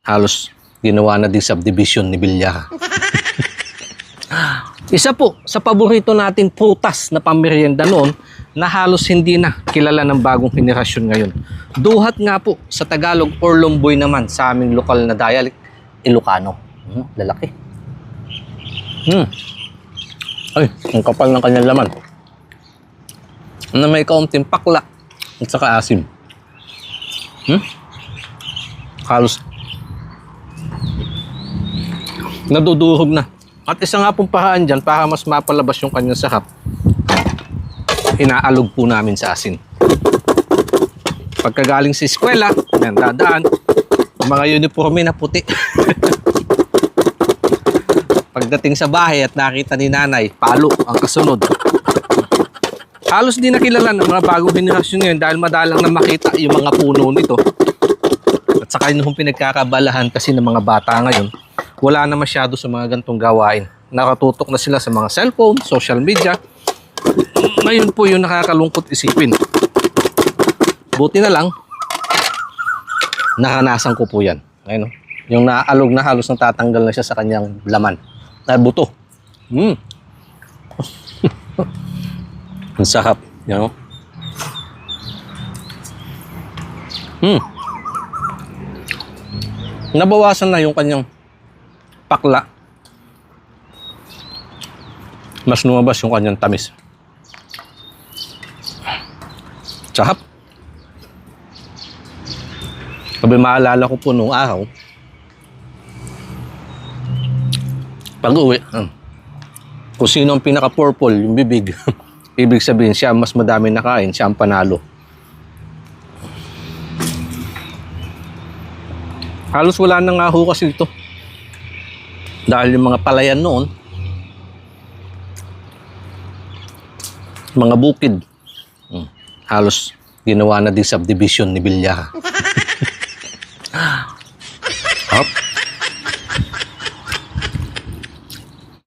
Halos ginawa na din subdivision ni Villar. Isa po sa paborito natin prutas na pamerienda noon na halos hindi na kilala ng bagong henerasyon ngayon. Duhat nga po sa Tagalog or Lomboy naman sa aming lokal na dialect, Ilocano. Lalaki. Ay, ang kapal ng kanyang laman. Na may kaunting pakla at saka asim. Halos nadudurog na. At isa nga pong paraan dyan para mas mapalabas yung kanyang sarap, inaalog po namin sa asin. Pagkagaling sa eskwela, yan, dadaan, mga uniforme na puti. Pagdating sa bahay at nakita ni nanay, palo ang kasunod. Halos di nakilala ng mga bagong henerasyon ngayon dahil madalang na makita yung mga puno nito. At saka yung pinagkakabalahan kasi ng mga bata ngayon, wala na masyado sa mga gantong gawain. Nakatutok na sila sa mga cellphone, social media. Ngayon po yung nakakalungkot isipin. Buti na lang, naranasan ko po yan. Ayun, yung naalog na halos natatanggal na siya sa kanyang laman. Na buto. Ang sarap. You know? Nabawasan na yung kanyang pakla. Mas lumabas yung kanyang tamis. Sarap. Sabi, maalala ko po nung araw, pag-uwi, kung sino ang pinaka-purple, yung bibig, ibig sabihin siya mas madami nakain, siya ang panalo. Halos wala na nga ho kasi ito. Dahil yung mga palayan noon, mga bukid, halos ginawa na din subdivision ni Villar. Hop.